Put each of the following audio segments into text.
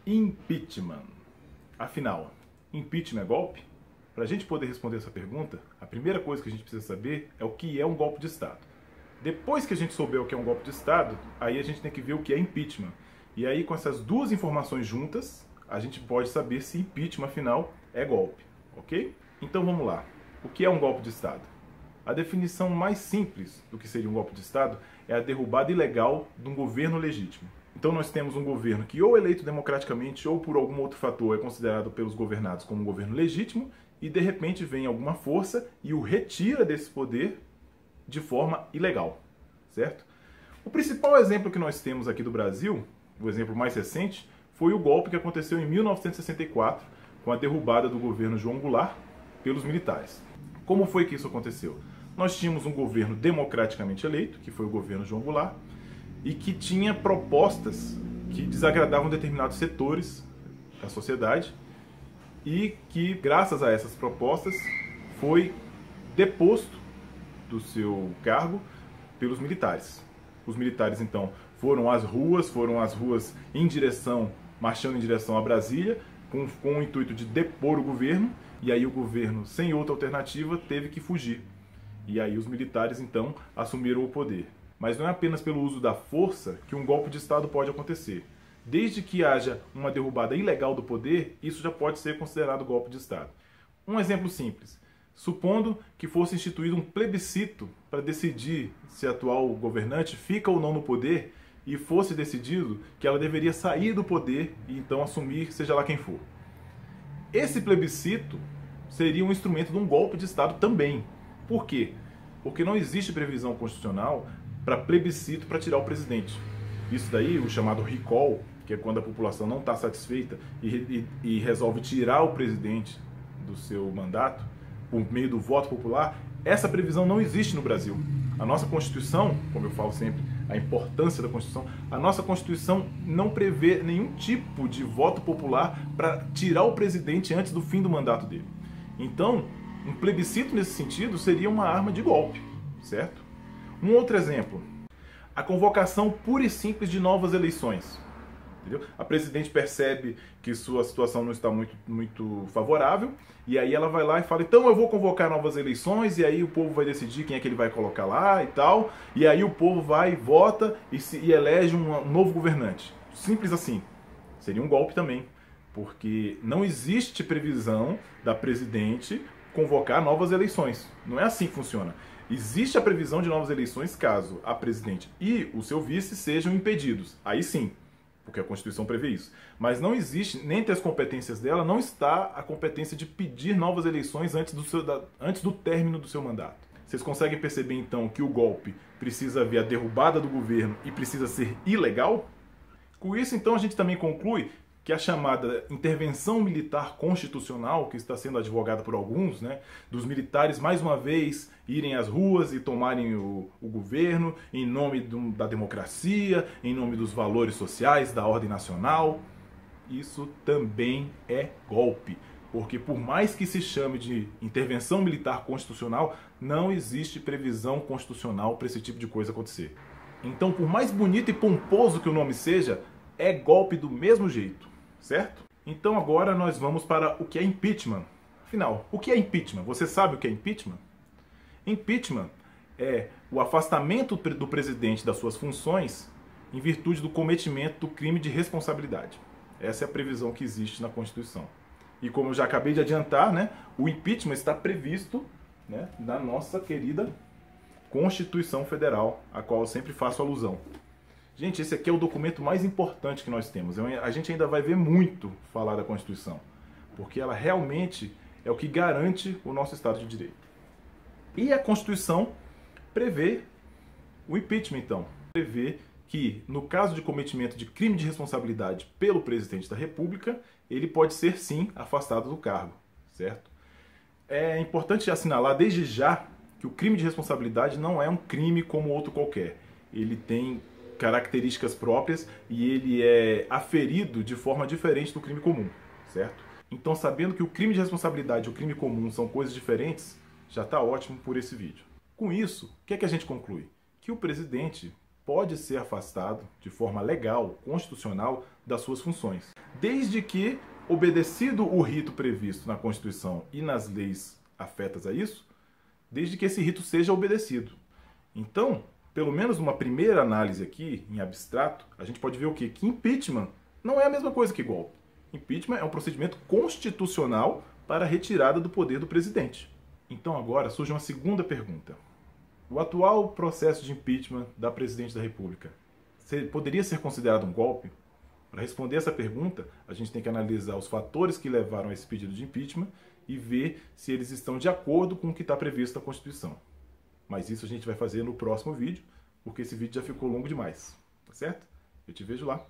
Impeachment. Afinal, impeachment é golpe? Para a gente poder responder essa pergunta, a primeira coisa que a gente precisa saber é o que é um golpe de Estado. Depois que a gente souber o que é um golpe de Estado, aí a gente tem que ver o que é impeachment. E aí, com essas duas informações juntas, a gente pode saber se impeachment, afinal, é golpe, ok? Então vamos lá. O que é um golpe de Estado? A definição mais simples do que seria um golpe de Estado é a derrubada ilegal de um governo legítimo. Então nós temos um governo que ou eleito democraticamente ou por algum outro fator é considerado pelos governados como um governo legítimo e de repente vem alguma força e o retira desse poder de forma ilegal, certo? O principal exemplo que nós temos aqui do Brasil, o exemplo mais recente, foi o golpe que aconteceu em 1964 com a derrubada do governo João Goulart pelos militares. Como foi que isso aconteceu? Nós tínhamos um governo democraticamente eleito, que foi o governo João Goulart, e que tinha propostas que desagradavam determinados setores da sociedade e que, graças a essas propostas, foi deposto do seu cargo pelos militares. Os militares, então, foram às ruas marchando em direção a Brasília, com o intuito de depor o governo, e aí o governo, sem outra alternativa, teve que fugir. E aí os militares, então, assumiram o poder. Mas não é apenas pelo uso da força que um golpe de Estado pode acontecer. Desde que haja uma derrubada ilegal do poder, isso já pode ser considerado golpe de Estado. Um exemplo simples. Supondo que fosse instituído um plebiscito para decidir se a atual governante fica ou não no poder e fosse decidido que ela deveria sair do poder e então assumir seja lá quem for. Esse plebiscito seria um instrumento de um golpe de Estado também. Por quê? Porque não existe previsão constitucional para plebiscito para tirar o presidente. Isso daí, o chamado recall, que é quando a população não está satisfeita e resolve tirar o presidente do seu mandato por meio do voto popular, essa previsão não existe no Brasil. A nossa Constituição, como eu falo sempre, a importância da Constituição, a nossa Constituição não prevê nenhum tipo de voto popular para tirar o presidente antes do fim do mandato dele. Então, um plebiscito nesse sentido seria uma arma de golpe, certo? Um outro exemplo, a convocação pura e simples de novas eleições. Entendeu? A presidente percebe que sua situação não está muito favorável e aí ela vai lá e fala, então eu vou convocar novas eleições e aí o povo vai decidir quem é que ele vai colocar lá e tal, e aí o povo vai e vota e elege um novo governante. Simples assim. Seria um golpe também, porque não existe previsão da presidente convocar novas eleições. Não é assim que funciona. Existe a previsão de novas eleições caso a presidente e o seu vice sejam impedidos. Aí sim, porque a Constituição prevê isso. Mas não existe, nem entre as competências dela, não está a competência de pedir novas eleições antes do término do seu mandato. Vocês conseguem perceber, então, que o golpe precisa haver a derrubada do governo e precisa ser ilegal? Com isso, então, a gente também conclui que a chamada intervenção militar constitucional, que está sendo advogada por alguns, né, dos militares mais uma vez irem às ruas e tomarem o governo em nome da democracia, em nome dos valores sociais, da ordem nacional, isso também é golpe. Porque por mais que se chame de intervenção militar constitucional, não existe previsão constitucional para esse tipo de coisa acontecer. Então, por mais bonito e pomposo que o nome seja, é golpe do mesmo jeito. Certo? Então agora nós vamos para o que é impeachment. Afinal, o que é impeachment? Você sabe o que é impeachment? Impeachment é o afastamento do presidente das suas funções em virtude do cometimento do crime de responsabilidade. Essa é a previsão que existe na Constituição. E como eu já acabei de adiantar, né, o impeachment está previsto, né, na nossa querida Constituição Federal, a qual eu sempre faço alusão. Gente, esse aqui é o documento mais importante que nós temos. A gente ainda vai ver muito falar da Constituição, porque ela realmente é o que garante o nosso Estado de Direito. E a Constituição prevê o impeachment, então. Prevê que, no caso de cometimento de crime de responsabilidade pelo presidente da República, ele pode ser, sim, afastado do cargo, certo? É importante assinalar desde já que o crime de responsabilidade não é um crime como outro qualquer. Ele tem características próprias e ele é aferido de forma diferente do crime comum, certo? Então, sabendo que o crime de responsabilidade e o crime comum são coisas diferentes, já está ótimo por esse vídeo. Com isso, o que é que a gente conclui? Que o presidente pode ser afastado de forma legal, constitucional, das suas funções, desde que, obedecido o rito previsto na Constituição e nas leis afetas a isso, desde que esse rito seja obedecido. Então, pelo menos numa primeira análise aqui, em abstrato, a gente pode ver o quê? Que impeachment não é a mesma coisa que golpe. Impeachment é um procedimento constitucional para a retirada do poder do presidente. Então agora surge uma segunda pergunta. O atual processo de impeachment da presidente da República poderia ser considerado um golpe? Para responder essa pergunta, a gente tem que analisar os fatores que levaram a esse pedido de impeachment e ver se eles estão de acordo com o que está previsto na Constituição. Mas isso a gente vai fazer no próximo vídeo, porque esse vídeo já ficou longo demais, tá certo? Eu te vejo lá.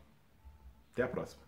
Até a próxima.